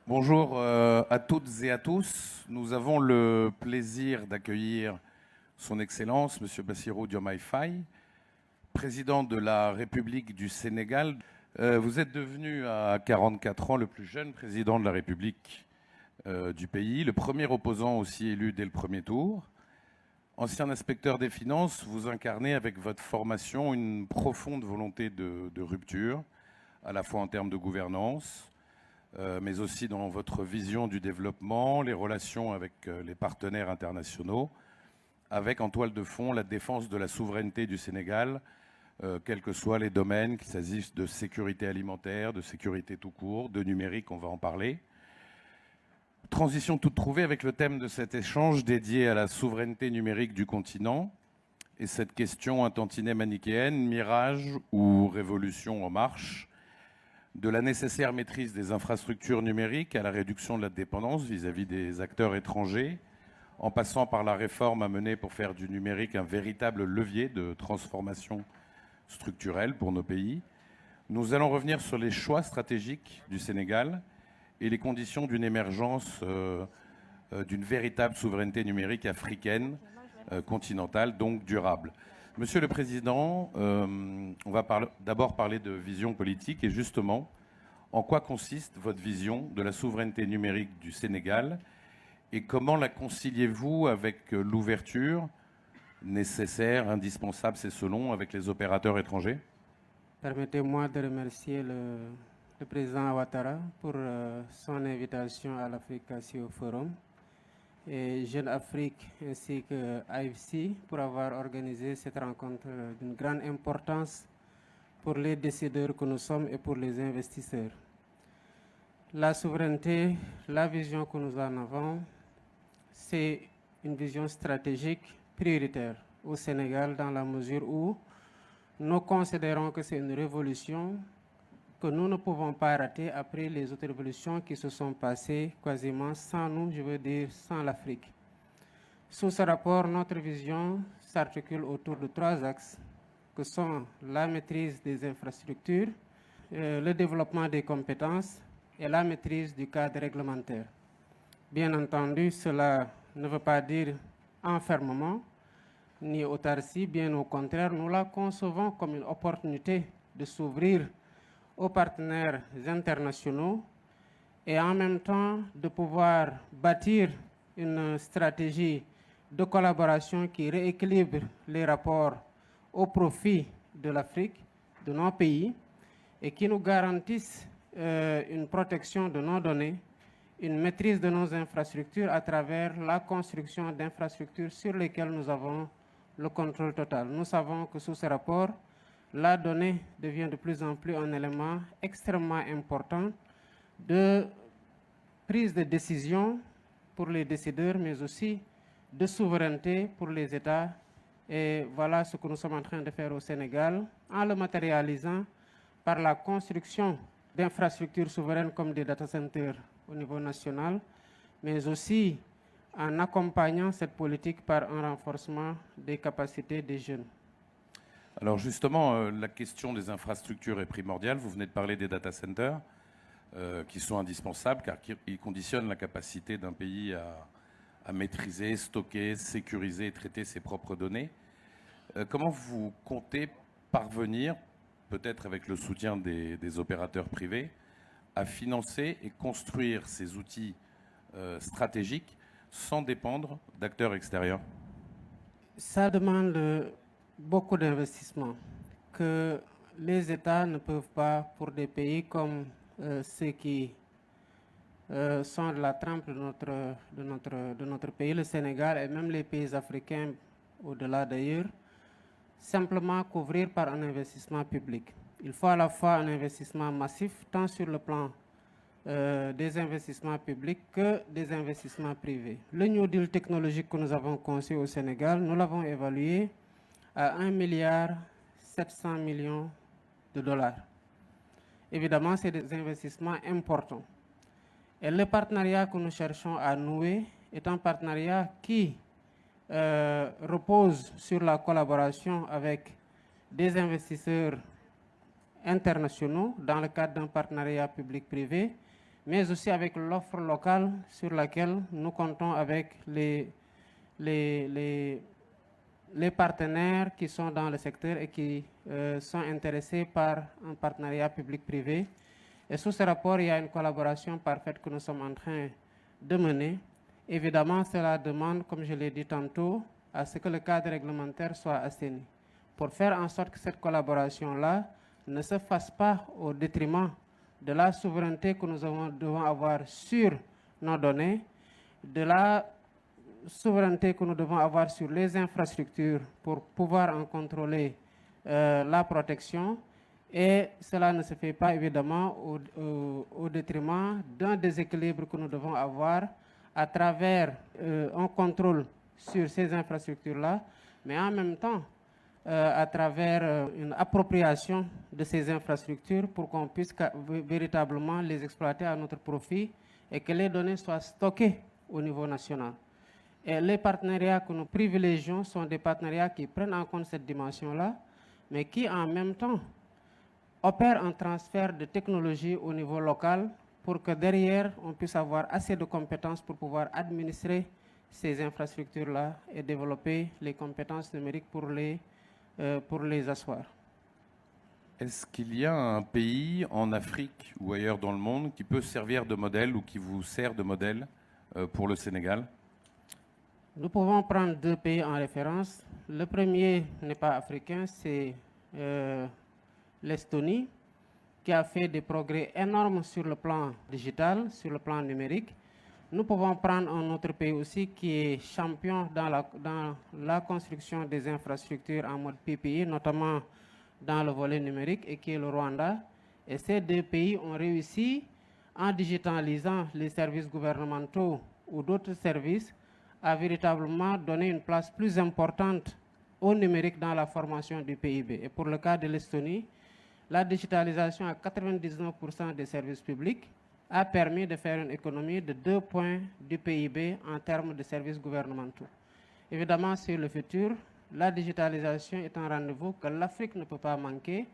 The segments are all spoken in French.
Bonjour à toutes et à tous. Nous avons le plaisir d'accueillir Son Excellence, Monsieur Bassirou Diomaye Faye, président de la République du Sénégal. Vous êtes devenu à 44 ans le plus jeune président de la République du pays, le premier opposant aussi élu dès le premier tour. Ancien inspecteur des finances, vous incarnez avec votre formation une profonde volonté de rupture, à la fois en termes de gouvernance, mais aussi dans votre vision du développement, les relations avec les partenaires internationaux, avec en toile de fond la défense de la souveraineté du Sénégal, quels que soient les domaines, qu'il s'agisse de sécurité alimentaire, de sécurité tout court, de numérique, on va en parler. Transition toute trouvée avec le thème de cet échange dédié à la souveraineté numérique du continent et cette question un tantinet manichéenne, mirage ou révolution en marche, de la nécessaire maîtrise des infrastructures numériques à la réduction de la dépendance vis-à-vis des acteurs étrangers, en passant par la réforme à mener pour faire du numérique un véritable levier de transformation structurelle pour nos pays. Nous allons revenir sur les choix stratégiques du Sénégal et les conditions d'une émergence d'une véritable souveraineté numérique africaine, continentale, donc durable. Monsieur le Président, on va d'abord parler de vision politique et justement, en quoi consiste votre vision de la souveraineté numérique du Sénégal et comment la conciliez-vous avec l'ouverture nécessaire, indispensable, c'est selon, avec les opérateurs étrangers? Permettez-moi de remercier le président Ouattara pour son invitation à l'Afrique au Forum et Jeune Afrique ainsi que AFC pour avoir organisé cette rencontre d'une grande importance pour les décideurs que nous sommes et pour les investisseurs. La souveraineté, la vision que nous en avons, c'est une vision stratégique prioritaire au Sénégal dans la mesure où nous considérons que c'est une révolution que nous ne pouvons pas rater après les autres révolutions qui se sont passées quasiment sans nous, je veux dire sans l'Afrique. Sous ce rapport, notre vision s'articule autour de trois axes que sont la maîtrise des infrastructures, le développement des compétences et la maîtrise du cadre réglementaire. Bien entendu, cela ne veut pas dire enfermement ni autarcie, bien au contraire, nous la concevons comme une opportunité de s'ouvrir aux partenaires internationaux et en même temps de pouvoir bâtir une stratégie de collaboration qui rééquilibre les rapports au profit de l'Afrique, de nos pays, et qui nous garantisse une protection de nos données, une maîtrise de nos infrastructures à travers la construction d'infrastructures sur lesquelles nous avons le contrôle total. Nous savons que sous ce rapport, la donnée devient de plus en plus un élément extrêmement important de prise de décision pour les décideurs, mais aussi de souveraineté pour les États. Et voilà ce que nous sommes en train de faire au Sénégal en le matérialisant par la construction d'infrastructures souveraines comme des data centers au niveau national, mais aussi en accompagnant cette politique par un renforcement des capacités des jeunes. Alors justement, la question des infrastructures est primordiale. Vous venez de parler des data centers qui sont indispensables car ils conditionnent la capacité d'un pays à maîtriser, stocker, sécuriser et traiter ses propres données. Comment vous comptez parvenir, peut-être avec le soutien des opérateurs privés, à financer et construire ces outils stratégiques sans dépendre d'acteurs extérieurs? Ça demande beaucoup d'investissements que les États ne peuvent pas, pour des pays comme ceux qui sont de la trempe de notre pays, le Sénégal et même les pays africains au-delà d'ailleurs, simplement couvrir par un investissement public. Il faut à la fois un investissement massif, tant sur le plan des investissements publics que des investissements privés. Le New Deal technologique que nous avons conçu au Sénégal, nous l'avons évalué à 1,7 milliard de dollars. Évidemment, c'est des investissements importants. Et le partenariat que nous cherchons à nouer est un partenariat qui repose sur la collaboration avec des investisseurs internationaux dans le cadre d'un partenariat public-privé, mais aussi avec l'offre locale sur laquelle nous comptons avec les partenaires qui sont dans le secteur et qui sont intéressés par un partenariat public-privé. Et sous ce rapport, il y a une collaboration parfaite que nous sommes en train de mener. Évidemment, cela demande, comme je l'ai dit tantôt, à ce que le cadre réglementaire soit assaini, pour faire en sorte que cette collaboration-là ne se fasse pas au détriment de la souveraineté que nous devons avoir sur nos données, de la souveraineté que nous devons avoir sur les infrastructures pour pouvoir en contrôler la protection, et cela ne se fait pas évidemment au détriment d'un déséquilibre que nous devons avoir à travers un contrôle sur ces infrastructures-là, mais en même temps à travers une appropriation de ces infrastructures pour qu'on puisse véritablement les exploiter à notre profit et que les données soient stockées au niveau national. Et les partenariats que nous privilégions sont des partenariats qui prennent en compte cette dimension-là, mais qui en même temps opèrent un transfert de technologie au niveau local pour que derrière, on puisse avoir assez de compétences pour pouvoir administrer ces infrastructures-là et développer les compétences numériques pour les asseoir. Est-ce qu'il y a un pays en Afrique ou ailleurs dans le monde qui peut servir de modèle ou qui vous sert de modèle pour le Sénégal? Nous pouvons prendre deux pays en référence. Le premier n'est pas africain, c'est l'Estonie, qui a fait des progrès énormes sur le plan digital, sur le plan numérique. Nous pouvons prendre un autre pays aussi qui est champion dans la construction des infrastructures en mode PPI, notamment dans le volet numérique, et qui est le Rwanda. Et ces deux pays ont réussi, en digitalisant les services gouvernementaux ou d'autres services, à véritablement donner une place plus importante au numérique dans la formation du PIB. Et pour le cas de l'Estonie, la digitalisation à 99% des services publics a permis de faire une économie de 2 points du PIB en termes de services gouvernementaux. Évidemment, sur le futur, la digitalisation est un rendez-vous que l'Afrique ne peut pas manquer.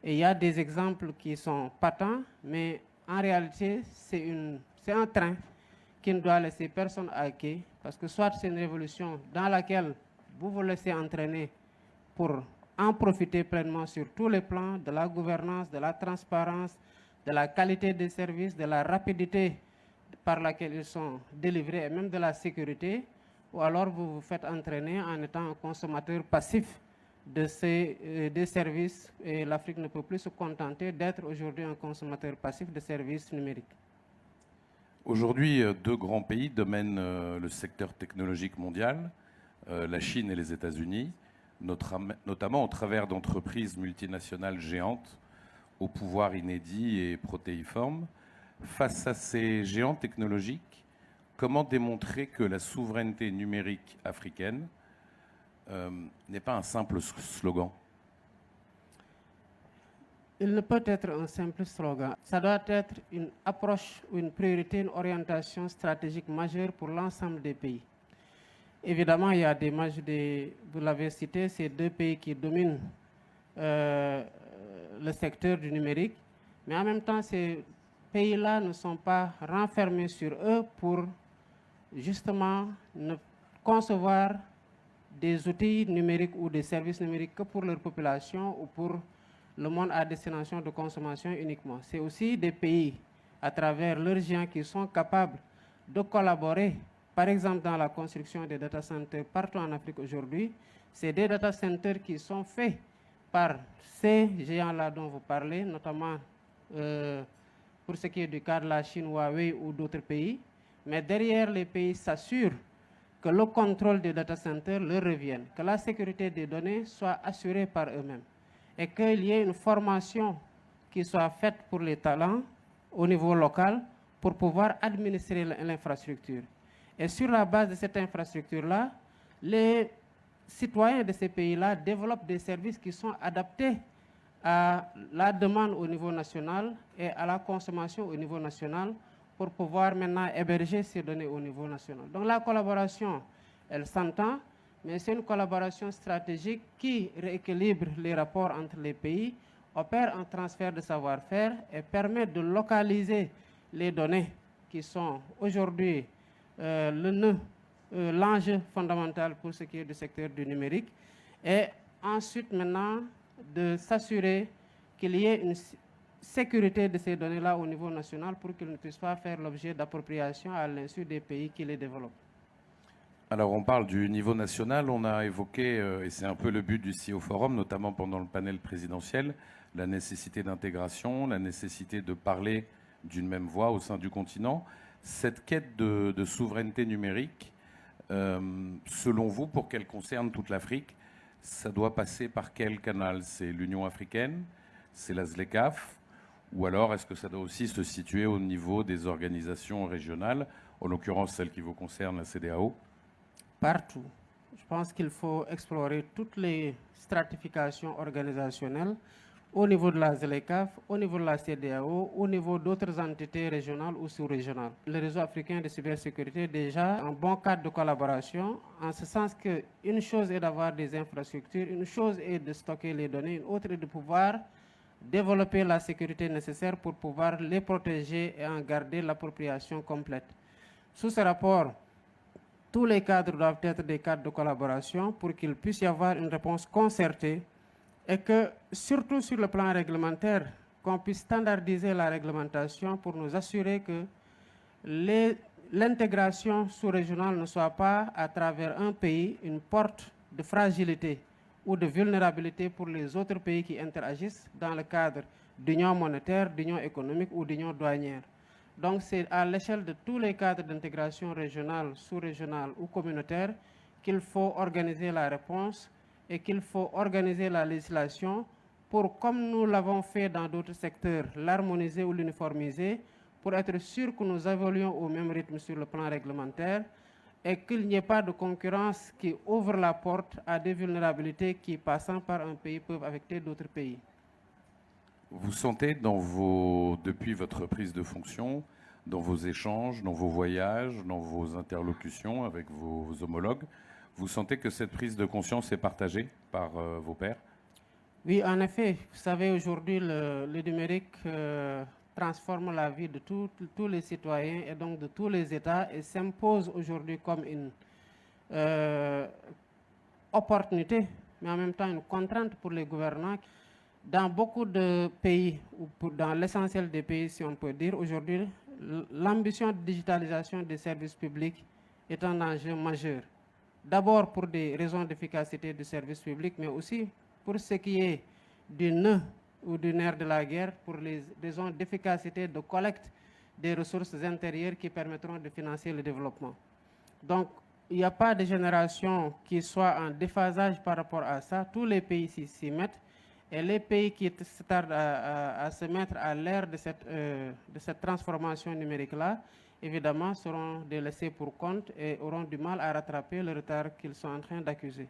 Et il y a des exemples qui sont patents, mais en réalité, c'est un train qui ne doit laisser personne à quai, parce que soit c'est une révolution dans laquelle vous vous laissez entraîner pour en profiter pleinement sur tous les plans de la gouvernance, de la transparence, de la qualité des services, de la rapidité par laquelle ils sont délivrés et même de la sécurité, ou alors vous vous faites entraîner en étant un consommateur passif des services, et l'Afrique ne peut plus se contenter d'être aujourd'hui un consommateur passif de services numériques. Aujourd'hui, deux grands pays dominent le secteur technologique mondial, la Chine et les États-Unis, notamment au travers d'entreprises multinationales géantes au pouvoir inédit et protéiforme. Face à ces géants technologiques, comment démontrer que la souveraineté numérique africaine n'est pas un simple slogan? Il ne peut être un simple slogan. Ça doit être une approche ou une priorité, une orientation stratégique majeure pour l'ensemble des pays. Évidemment, il y a vous l'avez cité, ces deux pays qui dominent le secteur du numérique, mais en même temps, ces pays-là ne sont pas renfermés sur eux pour justement ne concevoir des outils numériques ou des services numériques que pour leur population ou pour le monde à destination de consommation uniquement. C'est aussi des pays, à travers leurs géants, qui sont capables de collaborer, par exemple dans la construction des data centers partout en Afrique aujourd'hui. C'est des data centers qui sont faits par ces géants-là dont vous parlez, notamment pour ce qui est du cas de la Chine, Huawei ou d'autres pays. Mais derrière, les pays s'assurent que le contrôle des data centers leur revienne, que la sécurité des données soit assurée par eux-mêmes et qu'il y ait une formation qui soit faite pour les talents au niveau local pour pouvoir administrer l'infrastructure. Et sur la base de cette infrastructure-là, les citoyens de ces pays-là développent des services qui sont adaptés à la demande au niveau national et à la consommation au niveau national pour pouvoir maintenant héberger ces données au niveau national. Donc la collaboration, elle s'entend, mais c'est une collaboration stratégique qui rééquilibre les rapports entre les pays, opère un transfert de savoir-faire et permet de localiser les données qui sont aujourd'hui l'enjeu fondamental pour ce qui est du secteur du numérique, et ensuite maintenant de s'assurer qu'il y ait une sécurité de ces données-là au niveau national pour qu'ils ne puissent pas faire l'objet d'appropriation à l'insu des pays qui les développent. Alors on parle du niveau national, on a évoqué, et c'est un peu le but du CEO Forum, notamment pendant le panel présidentiel, la nécessité d'intégration, la nécessité de parler d'une même voix au sein du continent. Cette quête de souveraineté numérique, selon vous, pour qu'elle concerne toute l'Afrique, ça doit passer par quel canal? C'est l'Union africaine? C'est la ZLECAf? Ou alors est-ce que ça doit aussi se situer au niveau des organisations régionales, en l'occurrence celle qui vous concerne, la CEDEAO? Partout. Je pense qu'il faut explorer toutes les stratifications organisationnelles au niveau de la ZLECAf, au niveau de la CEDEAO, au niveau d'autres entités régionales ou sous-régionales. Le réseau africain de cybersécurité est déjà un bon cadre de collaboration, en ce sens qu'une chose est d'avoir des infrastructures, une chose est de stocker les données, une autre est de pouvoir développer la sécurité nécessaire pour pouvoir les protéger et en garder l'appropriation complète. Sous ce rapport, tous les cadres doivent être des cadres de collaboration pour qu'il puisse y avoir une réponse concertée et que, surtout sur le plan réglementaire, qu'on puisse standardiser la réglementation pour nous assurer que l'intégration sous-régionale ne soit pas, à travers un pays, une porte de fragilité ou de vulnérabilité pour les autres pays qui interagissent dans le cadre d'union monétaire, d'union économique ou d'union douanière. Donc c'est à l'échelle de tous les cadres d'intégration régionale, sous-régionale ou communautaire qu'il faut organiser la réponse et qu'il faut organiser la législation pour, comme nous l'avons fait dans d'autres secteurs, l'harmoniser ou l'uniformiser pour être sûr que nous évoluons au même rythme sur le plan réglementaire et qu'il n'y ait pas de concurrence qui ouvre la porte à des vulnérabilités qui, passant par un pays, peuvent affecter d'autres pays. Vous sentez depuis votre prise de fonction, dans vos échanges, dans vos voyages, dans vos interlocutions avec vos homologues, vous sentez que cette prise de conscience est partagée par vos pairs? Oui, en effet. Vous savez, aujourd'hui, le numérique transforme la vie de tous les citoyens et donc de tous les États et s'impose aujourd'hui comme une opportunité, mais en même temps une contrainte pour les gouvernants. Dans beaucoup de pays, ou dans l'essentiel des pays, si on peut dire, aujourd'hui, l'ambition de digitalisation des services publics est un enjeu majeur. D'abord pour des raisons d'efficacité du service public, mais aussi pour ce qui est du nœud ou du nerf de la guerre, pour les raisons d'efficacité de collecte des ressources intérieures qui permettront de financer le développement. Donc, il n'y a pas de génération qui soit en déphasage par rapport à ça. Tous les pays s'y mettent. Et les pays qui se tardent à se mettre à l'ère de cette transformation numérique-là, évidemment, seront délaissés pour compte et auront du mal à rattraper le retard qu'ils sont en train d'accuser.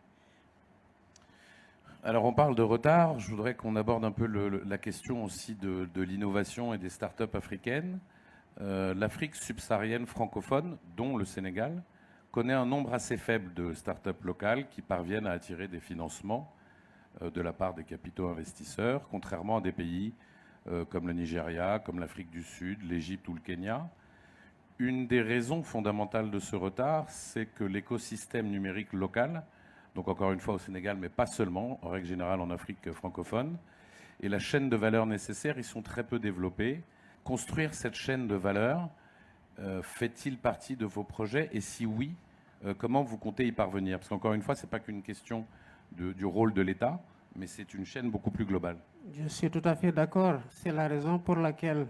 Alors on parle de retard, je voudrais qu'on aborde un peu la question aussi de l'innovation et des startups africaines. L'Afrique subsaharienne francophone, dont le Sénégal, connaît un nombre assez faible de startups locales qui parviennent à attirer des financements de la part des capitaux investisseurs, contrairement à des pays comme le Nigeria, comme l'Afrique du Sud, l'Égypte ou le Kenya. Une des raisons fondamentales de ce retard, c'est que l'écosystème numérique local, donc encore une fois au Sénégal, mais pas seulement, en règle générale en Afrique francophone, et la chaîne de valeur nécessaire, ils sont très peu développés. Construire cette chaîne de valeur, fait-il partie de vos projets? Et si oui, comment vous comptez y parvenir? Parce qu'encore une fois, ce n'est pas qu'une question du rôle de l'État, mais c'est une chaîne beaucoup plus globale. Je suis tout à fait d'accord. C'est la raison pour laquelle,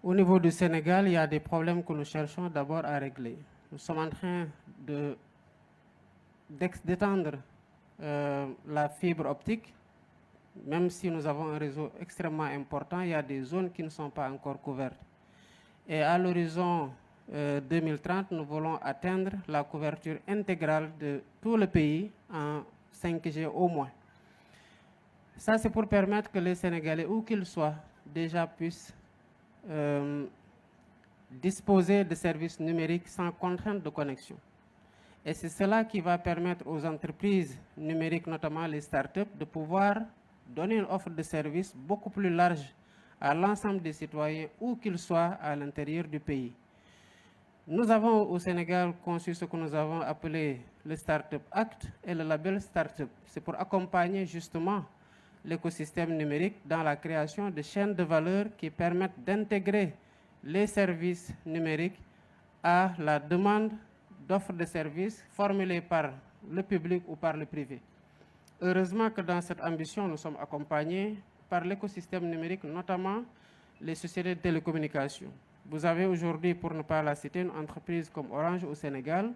au niveau du Sénégal, il y a des problèmes que nous cherchons d'abord à régler. Nous sommes en train d'étendre la fibre optique. Même si nous avons un réseau extrêmement important, il y a des zones qui ne sont pas encore couvertes. Et à l'horizon 2030, nous voulons atteindre la couverture intégrale de tout le pays en 5G au moins. Ça, c'est pour permettre que les Sénégalais, où qu'ils soient, déjà puissent disposer de services numériques sans contrainte de connexion. Et c'est cela qui va permettre aux entreprises numériques, notamment les startups, de pouvoir donner une offre de services beaucoup plus large à l'ensemble des citoyens, où qu'ils soient à l'intérieur du pays. Nous avons au Sénégal conçu ce que nous avons appelé le Startup Act et le label Startup. C'est pour accompagner justement l'écosystème numérique dans la création de chaînes de valeur qui permettent d'intégrer les services numériques à la demande d'offres de services formulées par le public ou par le privé. Heureusement que dans cette ambition, nous sommes accompagnés par l'écosystème numérique, notamment les sociétés de télécommunications. Vous avez aujourd'hui, pour ne pas la citer, une entreprise comme Orange au Sénégal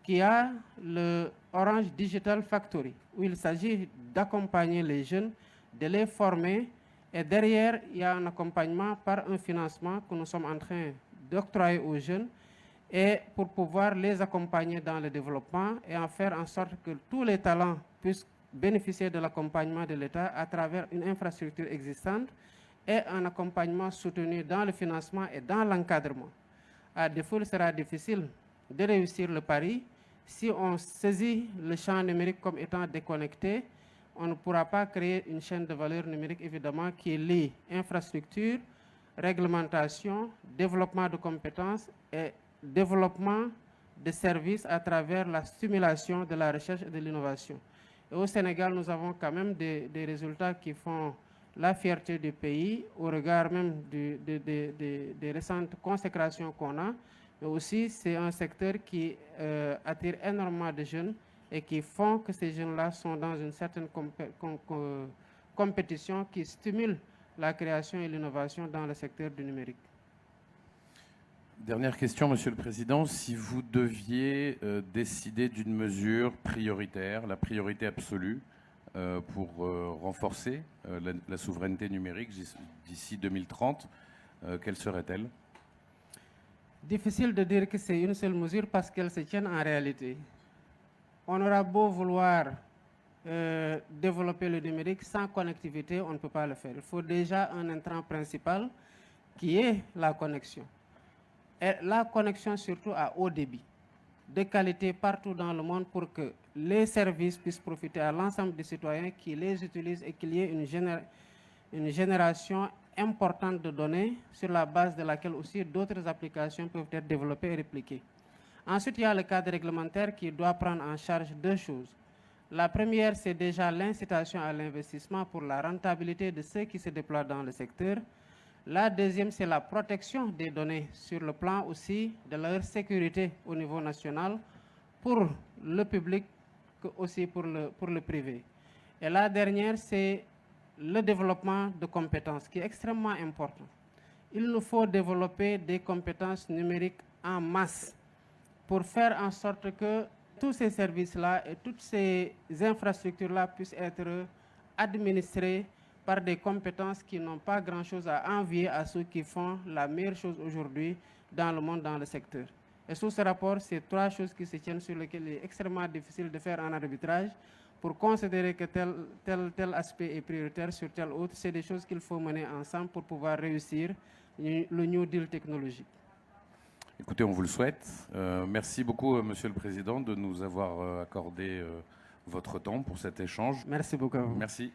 qui a le Orange Digital Factory, où il s'agit d'accompagner les jeunes, de les former, et derrière, il y a un accompagnement par un financement que nous sommes en train d'octroyer aux jeunes, et pour pouvoir les accompagner dans le développement et en faire en sorte que tous les talents puissent bénéficier de l'accompagnement de l'État à travers une infrastructure existante et un accompagnement soutenu dans le financement et dans l'encadrement. À défaut, il sera difficile de réussir le pari. Si on saisit le champ numérique comme étant déconnecté, on ne pourra pas créer une chaîne de valeur numérique, évidemment, qui lie infrastructure, réglementation, développement de compétences et développement de services à travers la stimulation de la recherche et de l'innovation. Et au Sénégal, nous avons quand même des résultats qui font la fierté du pays, au regard même des récentes consécrations qu'on a, mais aussi c'est un secteur qui attire énormément de jeunes et qui font que ces jeunes-là sont dans une certaine compétition qui stimule la création et l'innovation dans le secteur du numérique. Dernière question, Monsieur le Président. Si vous deviez décider d'une mesure prioritaire, la priorité absolue, pour renforcer la souveraineté numérique d'ici 2030, quelle serait-elle? Difficile de dire que c'est une seule mesure parce qu'elle se tient en réalité. On aura beau vouloir développer le numérique, sans connectivité, on ne peut pas le faire. Il faut déjà un intrant principal qui est la connexion. Et la connexion surtout à haut débit, de qualité partout dans le monde pour que les services puissent profiter à l'ensemble des citoyens qui les utilisent et qu'il y ait une génération importante de données sur la base de laquelle aussi d'autres applications peuvent être développées et répliquées. Ensuite, il y a le cadre réglementaire qui doit prendre en charge deux choses. La première, c'est déjà l'incitation à l'investissement pour la rentabilité de ceux qui se déploient dans le secteur. La deuxième, c'est la protection des données sur le plan aussi de leur sécurité au niveau national pour le public que aussi pour le privé. Et la dernière, c'est le développement de compétences qui est extrêmement important. Il nous faut développer des compétences numériques en masse pour faire en sorte que tous ces services-là et toutes ces infrastructures-là puissent être administrées par des compétences qui n'ont pas grand-chose à envier à ceux qui font la meilleure chose aujourd'hui dans le monde, dans le secteur. Et sous ce rapport, c'est trois choses qui se tiennent sur lesquelles il est extrêmement difficile de faire un arbitrage pour considérer que tel aspect est prioritaire sur tel autre. C'est des choses qu'il faut mener ensemble pour pouvoir réussir le New Deal technologique. Écoutez, on vous le souhaite. Merci beaucoup, Monsieur le Président, de nous avoir accordé votre temps pour cet échange. Merci beaucoup à vous. Merci.